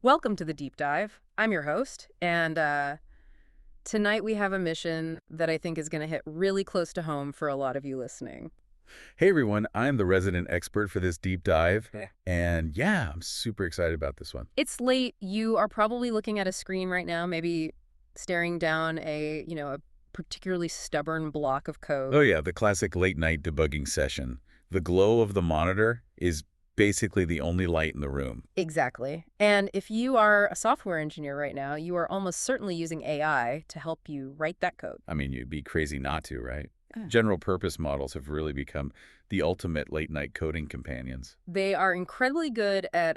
Welcome to the Deep Dive. I'm your host, and tonight we have a mission that I think is going to hit really close to home for a lot of you listening. Hey everyone, I'm the resident expert for this deep dive, Yeah. and yeah, I'm super excited about this one. It's late. You are probably looking at a screen right now, maybe staring down a particularly stubborn block of Oh code. yeah, the classic late night debugging session. The glow of the monitor is basically the only light in the room. Exactly. And if you are a software engineer right now, you are almost certainly using AI to help you write that code. I mean, you'd be crazy not to, right? Yeah. General purpose models have really become the ultimate late night coding companions. They are incredibly good at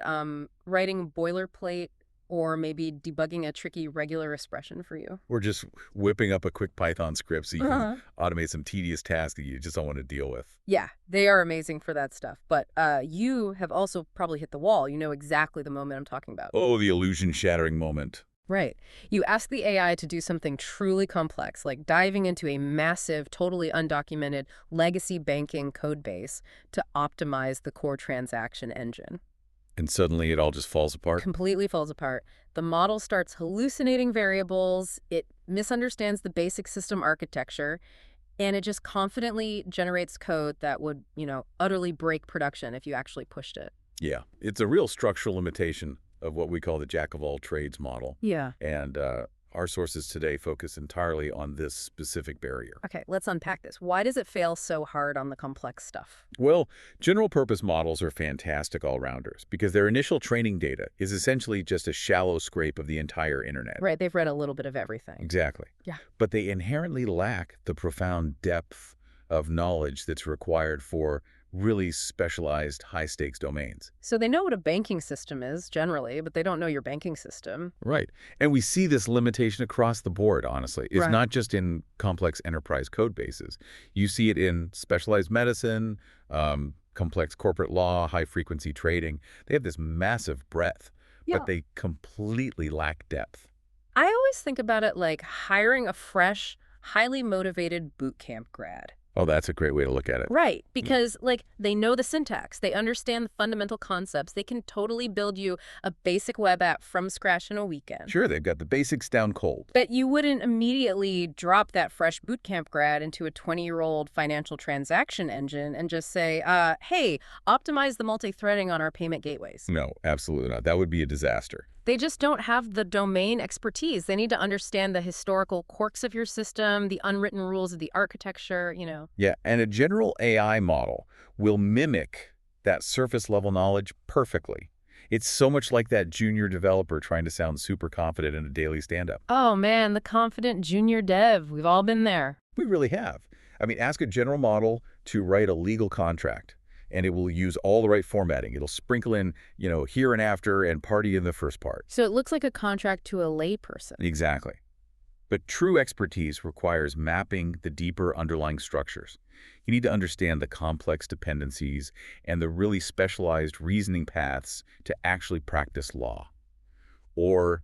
writing boilerplate or maybe debugging a tricky regular expression for you. Or just whipping up a quick Python script so you can Uh-huh. automate some tedious tasks that you just don't want to deal with. Yeah, they are amazing for that stuff. But you have also probably hit the wall. You know exactly the moment I'm talking about. Oh, the illusion shattering moment. Right. You ask the AI to do something truly complex, like diving into a massive, totally undocumented legacy banking code base to optimize the core transaction engine. And suddenly it all just falls apart. Completely falls apart. The model starts hallucinating variables, it misunderstands the basic system architecture, and it just confidently generates code that would, utterly break production if you actually pushed it. Yeah, it's a real structural limitation of what we call the jack of all trades model. Yeah. And our sources today focus entirely on this specific barrier. Okay, let's unpack this. Why does it fail so hard on the complex stuff? Well, general purpose models are fantastic all-rounders because their initial training data is essentially just a shallow scrape of the entire internet. Right, they've read a little bit of everything. Exactly. Yeah. But they inherently lack the profound depth of knowledge that's required for really specialized high-stakes domains. So they know what a banking system is, generally, but they don't know your banking system. Right. And we see this limitation across the board, honestly. It's Right. not just in complex enterprise code bases. You see it in specialized medicine, complex corporate law, high-frequency trading. They have this massive breadth, Yeah. but they completely lack depth. I always think about it like hiring a fresh, highly motivated boot camp grad. Oh, that's a great way to look at it. Right, because they know the syntax, they understand the fundamental concepts, they can totally build you a basic web app from scratch in a weekend. Sure, they've got the basics down cold. But you wouldn't immediately drop that fresh bootcamp grad into a 20-year-old financial transaction engine and just say, hey, optimize the multi-threading on our payment gateways. No, absolutely not. That would be a disaster. They just don't have the domain expertise. They need to understand the historical quirks of your system, the unwritten rules of the architecture. Yeah, and a general AI model will mimic that surface level knowledge perfectly. It's so much like that junior developer trying to sound super confident in a daily stand-up. Oh man, the confident junior dev. We've all been there. We really have. I mean, ask a general model to write a legal contract, and it will use all the right formatting. It'll sprinkle in, here and after and party in the first part. So it looks like a contract to a layperson. Exactly. But true expertise requires mapping the deeper underlying structures. You need to understand the complex dependencies and the really specialized reasoning paths to actually practice law or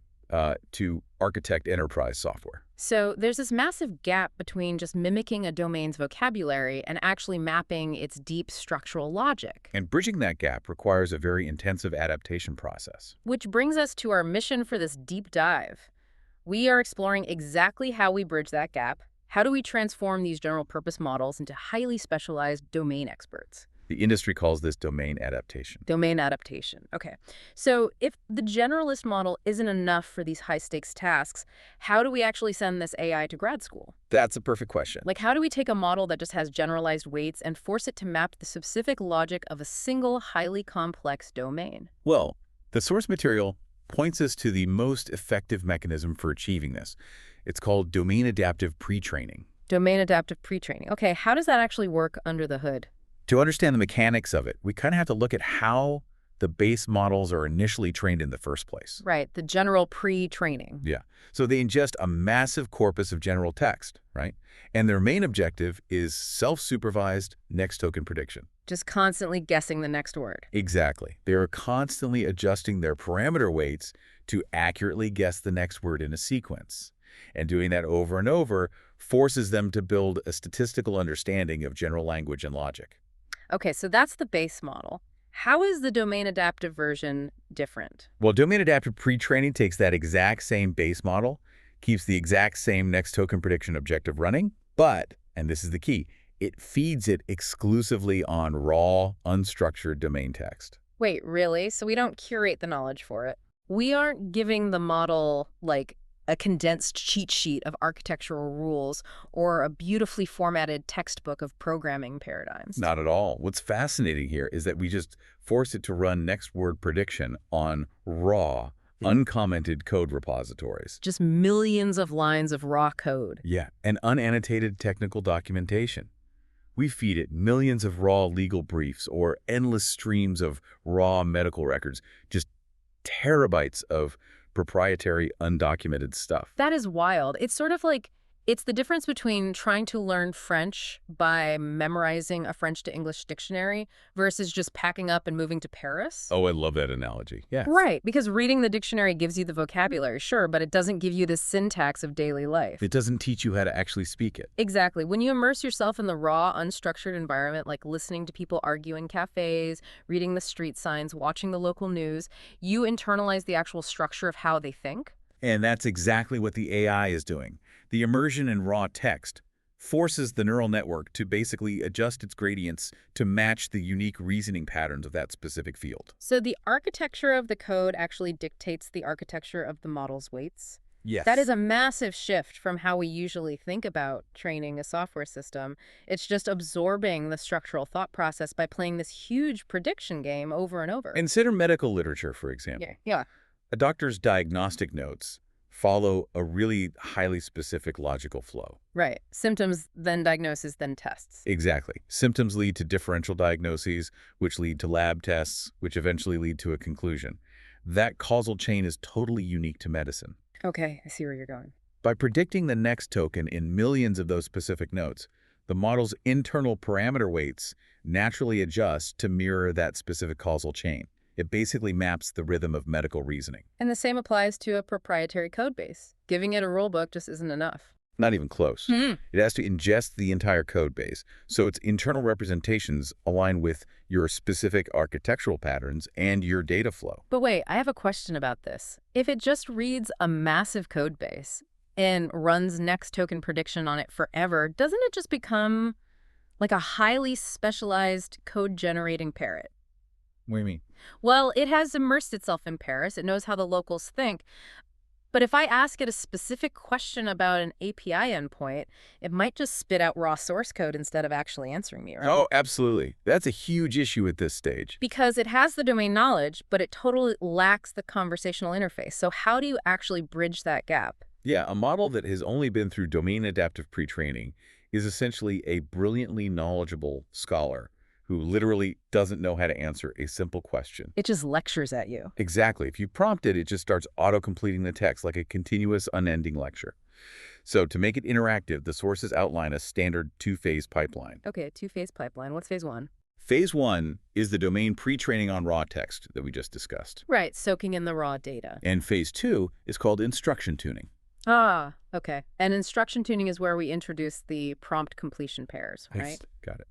to architect enterprise software. So there's this massive gap between just mimicking a domain's vocabulary and actually mapping its deep structural logic. And bridging that gap requires a very intensive adaptation process. Which brings us to our mission for this deep dive. We are exploring exactly how we bridge that gap. How do we transform these general purpose models into highly specialized domain experts? The industry calls this domain adaptation. Domain adaptation. Okay. So if the generalist model isn't enough for these high-stakes tasks, how do we actually send this AI to grad school? That's a perfect question. How do we take a model that just has generalized weights and force it to map the specific logic of a single, highly complex domain? Well, the source material points us to the most effective mechanism for achieving this. It's called domain adaptive pre-training. Domain adaptive pre-training. Okay, how does that actually work under the hood? To understand the mechanics of it, we kind of have to look at how the base models are initially trained in the first place. Right, the general pre-training. Yeah. So they ingest a massive corpus of general text, right? And their main objective is self-supervised next token prediction. Just constantly guessing the next word. Exactly. They are constantly adjusting their parameter weights to accurately guess the next word in a sequence. And doing that over and over forces them to build a statistical understanding of general language and logic. Okay, so that's the base model. How is the domain adaptive version different? Well, domain adaptive pre-training takes that exact same base model, keeps the exact same next token prediction objective running, but, and this is the key, it feeds it exclusively on raw, unstructured domain text. Wait, really? So we don't curate the knowledge for it? We aren't giving the model, like, a condensed cheat sheet of architectural rules or a beautifully formatted textbook of programming paradigms. Not at all. What's fascinating here is that we just force it to run next word prediction on raw, uncommented code repositories. Just millions of lines of raw code. Yeah, and unannotated technical documentation. We feed it millions of raw legal briefs or endless streams of raw medical records, just terabytes of proprietary, undocumented stuff. That is wild. It's sort of like it's the difference between trying to learn French by memorizing a French to English dictionary versus just packing up and moving to Paris. Oh, I love that analogy. Yeah. Right, because reading the dictionary gives you the vocabulary, sure, but it doesn't give you the syntax of daily life. It doesn't teach you how to actually speak it. Exactly. When you immerse yourself in the raw, unstructured environment, like listening to people argue in cafes, reading the street signs, watching the local news, you internalize the actual structure of how they think. And that's exactly what the AI is doing. The immersion in raw text forces the neural network to basically adjust its gradients to match the unique reasoning patterns of that specific field. So the architecture of the code actually dictates the architecture of the model's weights. Yes. That is a massive shift from how we usually think about training a software system. It's just absorbing the structural thought process by playing this huge prediction game over and over. Consider medical literature, for example. Yeah. A doctor's diagnostic notes follow a really highly specific logical flow. Right. Symptoms, then diagnosis, then tests. Exactly. Symptoms lead to differential diagnoses, which lead to lab tests, which eventually lead to a conclusion. That causal chain is totally unique to medicine. Okay, I see where you're going. By predicting the next token in millions of those specific notes, the model's internal parameter weights naturally adjust to mirror that specific causal chain. It basically maps the rhythm of medical reasoning. And the same applies to a proprietary code base. Giving it a rulebook just isn't enough. Not even close. It has to ingest the entire code base, so its internal representations align with your specific architectural patterns and your data flow. But wait, I have a question about this. If it just reads a massive code base and runs next token prediction on it forever, doesn't it just become like a highly specialized code-generating parrot? What do you mean? Well, it has immersed itself in Paris. It knows how the locals think. But if I ask it a specific question about an API endpoint, it might just spit out raw source code instead of actually answering me, right? Oh, absolutely. That's a huge issue at this stage. Because it has the domain knowledge, but it totally lacks the conversational interface. So how do you actually bridge that gap? Yeah, a model that has only been through domain adaptive pre-training is essentially a brilliantly knowledgeable scholar who literally doesn't know how to answer a simple question. It just lectures at you. Exactly. If you prompt it, it just starts auto-completing the text like a continuous, unending lecture. So to make it interactive, the sources outline a standard two-phase pipeline. Okay, two-phase pipeline. What's phase one? Phase one is the domain pre-training on raw text that we just discussed. Right, soaking in the raw data. And phase two is called instruction tuning. Ah, okay. And instruction tuning is where we introduce the prompt completion pairs, right? Got it.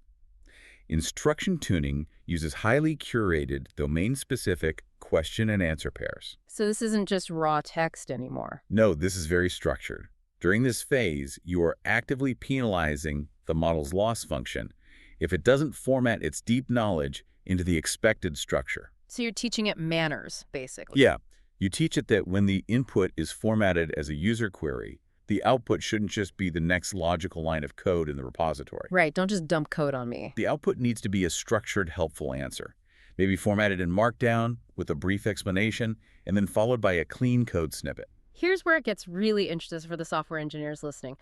Instruction tuning uses highly curated, domain-specific question and answer pairs. So this isn't just raw text anymore. No, this is very structured. During this phase, you are actively penalizing the model's loss function if it doesn't format its deep knowledge into the expected structure. So you're teaching it manners, basically. Yeah, you teach it that when the input is formatted as a user query, the output shouldn't just be the next logical line of code in the repository. Right, don't just dump code on me. The output needs to be a structured, helpful answer, maybe formatted in Markdown with a brief explanation, and then followed by a clean code snippet. Here's where it gets really interesting for the software engineers listening.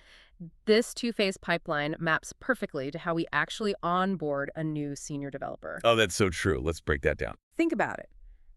This two-phase pipeline maps perfectly to how we actually onboard a new senior developer. Oh, that's so true. Let's break that down. Think about it.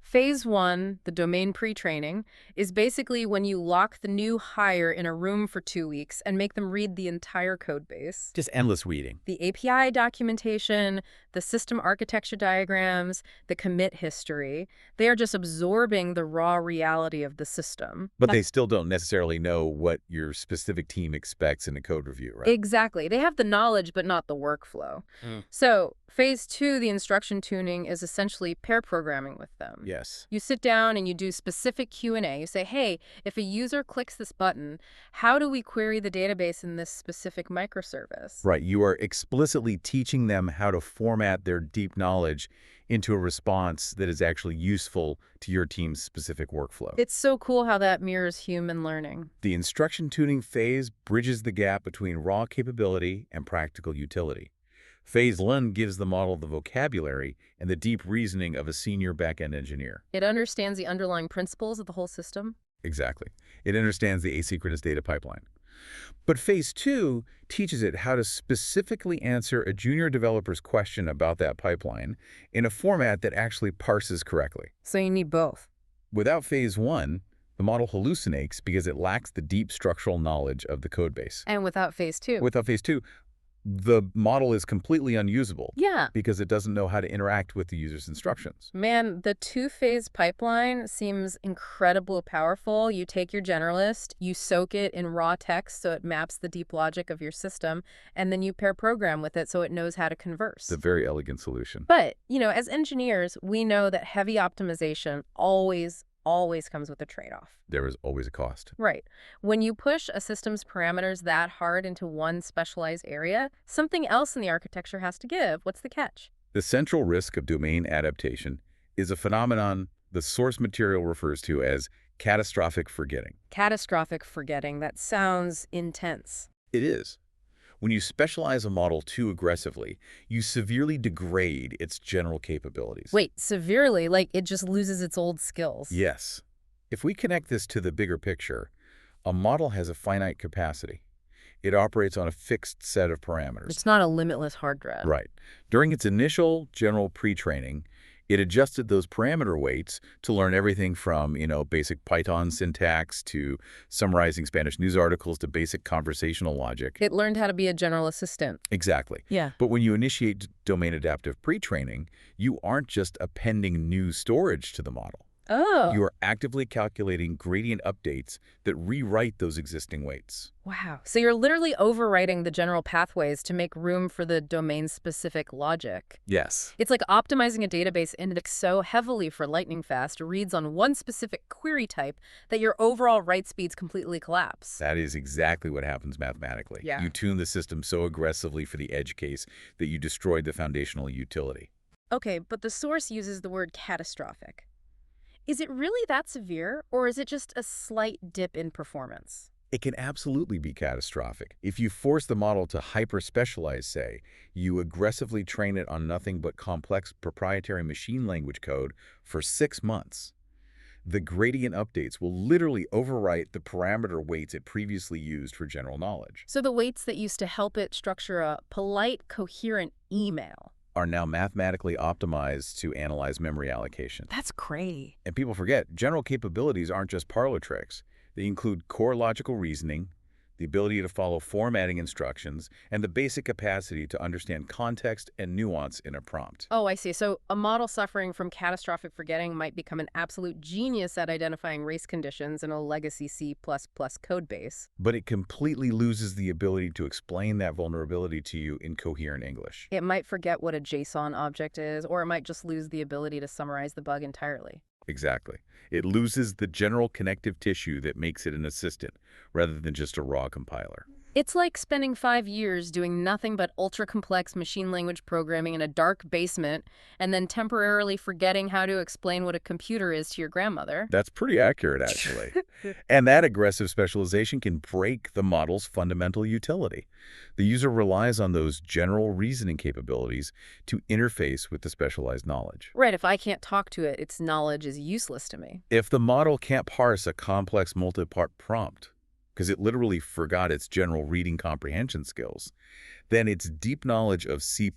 Phase one, the domain pre-training, is basically when you lock the new hire in a room for 2 weeks and make them read the entire code base. Just endless reading. The API documentation, the system architecture diagrams, the commit history, they are just absorbing the raw reality of the system. But they still don't necessarily know what your specific team expects in a code review, right? Exactly. They have the knowledge, but not the workflow. So phase two, the instruction tuning, is essentially pair programming with them. Yes. You sit down and you do specific Q&A. You say, hey, if a user clicks this button, how do we query the database in this specific microservice? Right. You are explicitly teaching them how to format their deep knowledge into a response that is actually useful to your team's specific workflow. It's so cool how that mirrors human learning. The instruction tuning phase bridges the gap between raw capability and practical utility. Phase 1 gives the model the vocabulary and the deep reasoning of a senior back-end engineer. It understands the underlying principles of the whole system. Exactly. It understands the asynchronous data pipeline. But Phase 2 teaches it how to specifically answer a junior developer's question about that pipeline in a format that actually parses correctly. So you need both. Without Phase 1, the model hallucinates because it lacks the deep structural knowledge of the codebase. And without phase two. Without Phase 2, the model is completely unusable. Yeah. Because it doesn't know how to interact with the user's instructions. Man, the two-phase pipeline seems incredibly powerful. You take your generalist, you soak it in raw text so it maps the deep logic of your system, and then you pair program with it so it knows how to converse. It's a very elegant solution. But, as engineers, we know that heavy optimization always comes with a trade-off. There is always a cost. Right. When you push a system's parameters that hard into one specialized area, something else in the architecture has to give. What's the catch? The central risk of domain adaptation is a phenomenon the source material refers to as catastrophic forgetting. Catastrophic forgetting. That sounds intense. It is. When you specialize a model too aggressively, you severely degrade its general capabilities. Wait, severely? Like it just loses its old skills? Yes. If we connect this to the bigger picture, a model has a finite capacity. It operates on a fixed set of parameters. It's not a limitless hard drive. Right. During its initial general pre-training, it adjusted those parameter weights to learn everything from, basic Python syntax to summarizing Spanish news articles to basic conversational logic. It learned how to be a general assistant. Exactly. Yeah. But when you initiate domain adaptive pre-training, you aren't just appending new storage to the model. Oh. You are actively calculating gradient updates that rewrite those existing weights. Wow. So you're literally overwriting the general pathways to make room for the domain-specific logic. Yes. It's like optimizing a database index so heavily for lightning fast reads on one specific query type that your overall write speeds completely collapse. That is exactly what happens mathematically. Yeah. You tune the system so aggressively for the edge case that you destroyed the foundational utility. Okay, but the source uses the word catastrophic. Is it really that severe, or is it just a slight dip in performance? It can absolutely be catastrophic. If you force the model to hyper-specialize, say, you aggressively train it on nothing but complex proprietary machine language code for 6 months, the gradient updates will literally overwrite the parameter weights it previously used for general knowledge. So the weights that used to help it structure a polite, coherent email Are now mathematically optimized to analyze memory allocation. That's crazy. And people forget, general capabilities aren't just parlor tricks. They include core logical reasoning, the ability to follow formatting instructions, and the basic capacity to understand context and nuance in a prompt. Oh, I see. So a model suffering from catastrophic forgetting might become an absolute genius at identifying race conditions in a legacy C++ code base. But it completely loses the ability to explain that vulnerability to you in coherent English. It might forget what a JSON object is, or it might just lose the ability to summarize the bug entirely. Exactly. It loses the general connective tissue that makes it an assistant, rather than just a raw compiler. It's like spending 5 years doing nothing but ultra-complex machine language programming in a dark basement and then temporarily forgetting how to explain what a computer is to your grandmother. That's pretty accurate, actually. And that aggressive specialization can break the model's fundamental utility. The user relies on those general reasoning capabilities to interface with the specialized knowledge. Right, if I can't talk to it, its knowledge is useless to me. If the model can't parse a complex multi-part prompt, because it literally forgot its general reading comprehension skills, then its deep knowledge of C++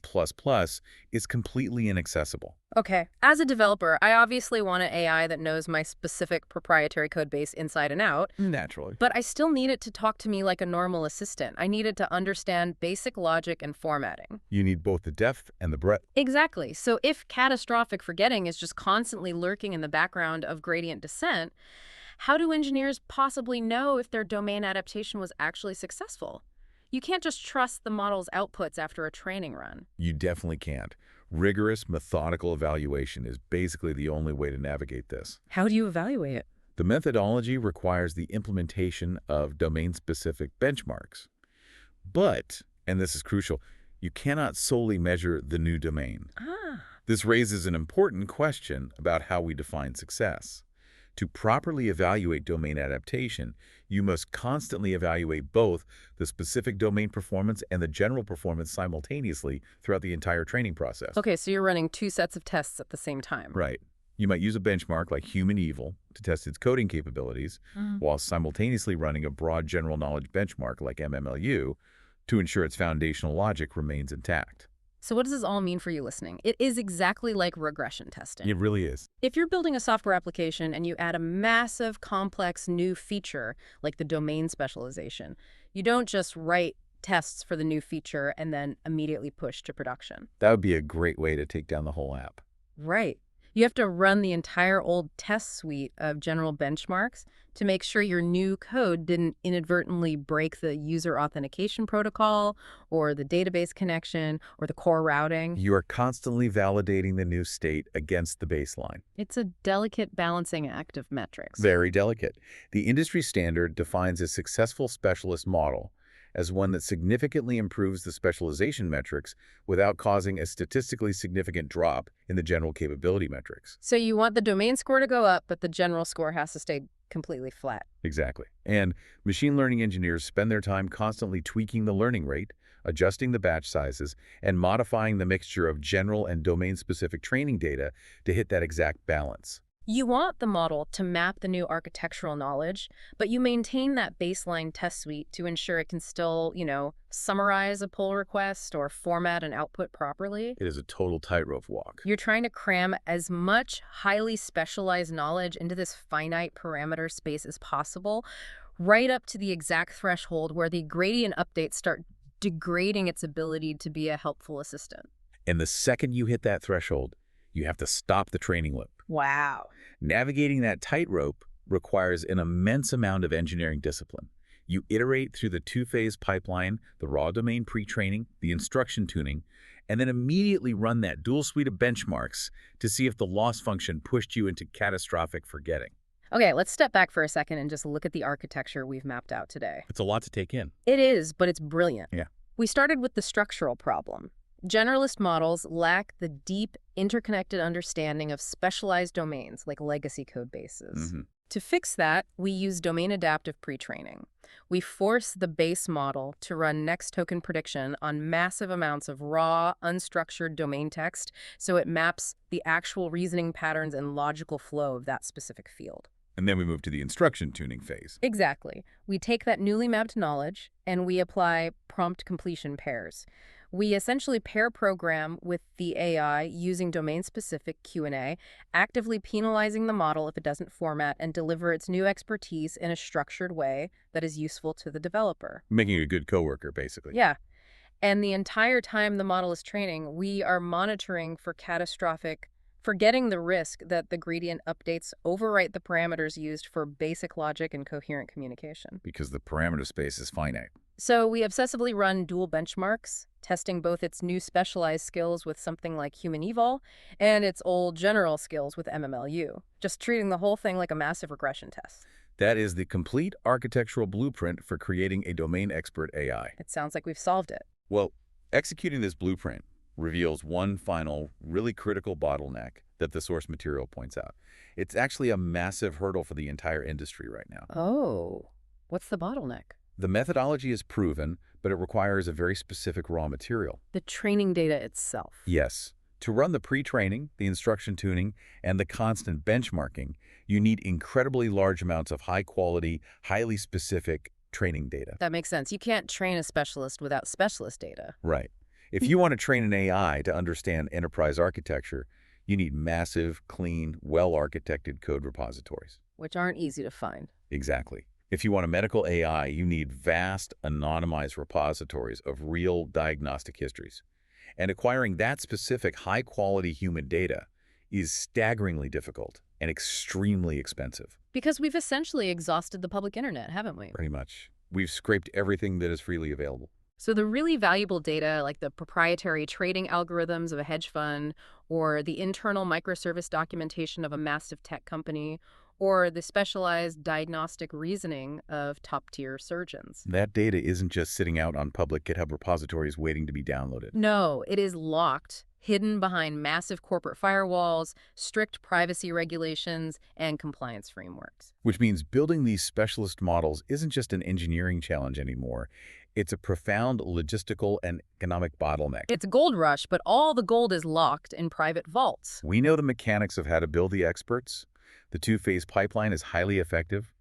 is completely inaccessible. Okay. As a developer, I obviously want an AI that knows my specific proprietary code base inside and out, Naturally. but I still need it to talk to me like a normal assistant. I need it to understand basic logic and formatting. You need both the depth and the breadth. Exactly. So if catastrophic forgetting is just constantly lurking in the background of gradient descent, how do engineers possibly know if their domain adaptation was actually successful? You can't just trust the model's outputs after a training run. You definitely can't. Rigorous, methodical evaluation is basically the only way to navigate this. How do you evaluate it? The methodology requires the implementation of domain-specific benchmarks. But, and this is crucial, you cannot solely measure the new domain. Ah. This raises an important question about how we define success. To properly evaluate domain adaptation, you must constantly evaluate both the specific domain performance and the general performance simultaneously throughout the entire training process. Okay, so you're running two sets of tests at the same time. Right. You might use a benchmark like human evil to test its coding capabilities, while simultaneously running a broad general knowledge benchmark like MMLU to ensure its foundational logic remains intact. So what does this all mean for you listening? It is exactly like regression testing. It really is. If you're building a software application and you add a massive, complex new feature, like the domain specialization, you don't just write tests for the new feature and then immediately push to production. That would be a great way to take down the whole app. Right. You have to run the entire old test suite of general benchmarks to make sure your new code didn't inadvertently break the user authentication protocol or the database connection or the core routing. You are constantly validating the new state against the baseline. It's a delicate balancing act of metrics. Very delicate. The industry standard defines a successful specialist model as one that significantly improves the specialization metrics without causing a statistically significant drop in the general capability metrics. So you want the domain score to go up, but the general score has to stay completely flat. Exactly. And machine learning engineers spend their time constantly tweaking the learning rate, adjusting the batch sizes, and modifying the mixture of general and domain-specific training data to hit that exact balance. You want the model to map the new architectural knowledge, but you maintain that baseline test suite to ensure it can still, summarize a pull request or format an output properly. It is a total tightrope walk. You're trying to cram as much highly specialized knowledge into this finite parameter space as possible, right up to the exact threshold where the gradient updates start degrading its ability to be a helpful assistant. And the second you hit that threshold, you have to stop the training loop. Wow. Navigating that tightrope requires an immense amount of engineering discipline. You iterate through the two-phase pipeline, the raw domain pre-training, the instruction tuning, and then immediately run that dual suite of benchmarks to see if the loss function pushed you into catastrophic forgetting. Okay, let's step back for a second and just look at the architecture we've mapped out today. It's a lot to take in. It is, but it's brilliant. Yeah. We started with the structural problem. Generalist models lack the deep, interconnected understanding of specialized domains like legacy code bases. To fix that, we use domain-adaptive pre-training. We force the base model to run next token prediction on massive amounts of raw, unstructured domain text so it maps the actual reasoning patterns and logical flow of that specific field. And then we move to the instruction tuning phase. Exactly. We take that newly mapped knowledge and we apply prompt completion pairs. We essentially pair program with the AI using domain-specific Q&A, actively penalizing the model if it doesn't format and deliver its new expertise in a structured way that is useful to the developer. Making a good coworker, basically. Yeah. And the entire time the model is training, we are monitoring for catastrophic forgetting the risk that the gradient updates overwrite the parameters used for basic logic and coherent communication. Because the parameter space is finite. So we obsessively run dual benchmarks, testing both its new specialized skills with something like human evol and its old general skills with MMLU, just treating the whole thing like a massive regression test. That is the complete architectural blueprint for creating a domain expert AI. It sounds like we've solved it. Well, executing this blueprint reveals one final, really critical bottleneck that the source material points out. It's actually a massive hurdle for the entire industry right now. Oh, what's the bottleneck? The methodology is proven, but it requires a very specific raw material. The training data itself. Yes. To run the pre-training, the instruction tuning, and the constant benchmarking, you need incredibly large amounts of high-quality, highly specific training data. That makes sense. You can't train a specialist without specialist data. Right. If you want to train an AI to understand enterprise architecture, you need massive, clean, well-architected code repositories. Which aren't easy to find. Exactly. If you want a medical AI, you need vast, anonymized repositories of real diagnostic histories. And acquiring that specific high-quality human data is staggeringly difficult and extremely expensive. Because we've essentially exhausted the public internet, haven't we? Pretty much. We've scraped everything that is freely available. So the really valuable data, like the proprietary trading algorithms of a hedge fund, or the internal microservice documentation of a massive tech company, or the specialized diagnostic reasoning of top-tier surgeons. That data isn't just sitting out on public GitHub repositories waiting to be downloaded. No, it is locked, hidden behind massive corporate firewalls, strict privacy regulations, and compliance frameworks. Which means building these specialist models isn't just an engineering challenge anymore. It's a profound logistical and economic bottleneck. It's a gold rush, but all the gold is locked in private vaults. We know the mechanics of how to build the experts. The two-phase pipeline is highly effective.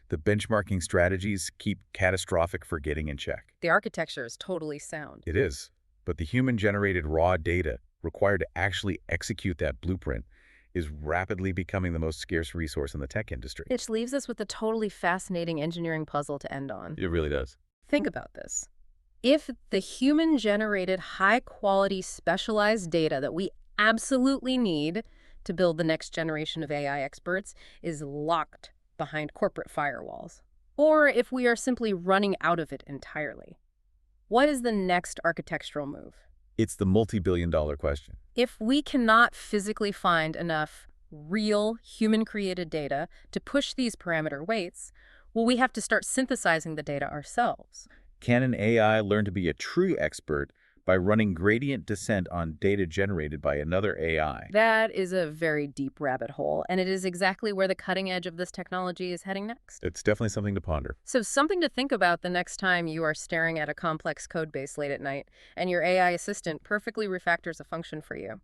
The benchmarking strategies keep catastrophic forgetting in check. The architecture is totally sound. It is. But the human-generated raw data required to actually execute that blueprint is rapidly becoming the most scarce resource in the tech industry. Which leaves us with a totally fascinating engineering puzzle to end on. It really does. Think about this. If the human-generated, high-quality, specialized data that we absolutely need to build the next generation of AI experts is locked behind corporate firewalls, or if we are simply running out of it entirely, what is the next architectural move? It's the multi-billion-dollar question. If we cannot physically find enough real human-created data to push these parameter weights, will we have to start synthesizing the data ourselves? Can an AI learn to be a true expert by running gradient descent on data generated by another AI? That is a very deep rabbit hole, and it is exactly where the cutting edge of this technology is heading next. It's definitely something to ponder. So something to think about the next time you are staring at a complex code base late at night and your AI assistant perfectly refactors a function for you.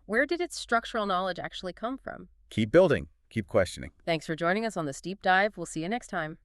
Where did its structural knowledge actually come from? Keep building. Keep questioning. Thanks for joining us on this deep dive. We'll see you next time.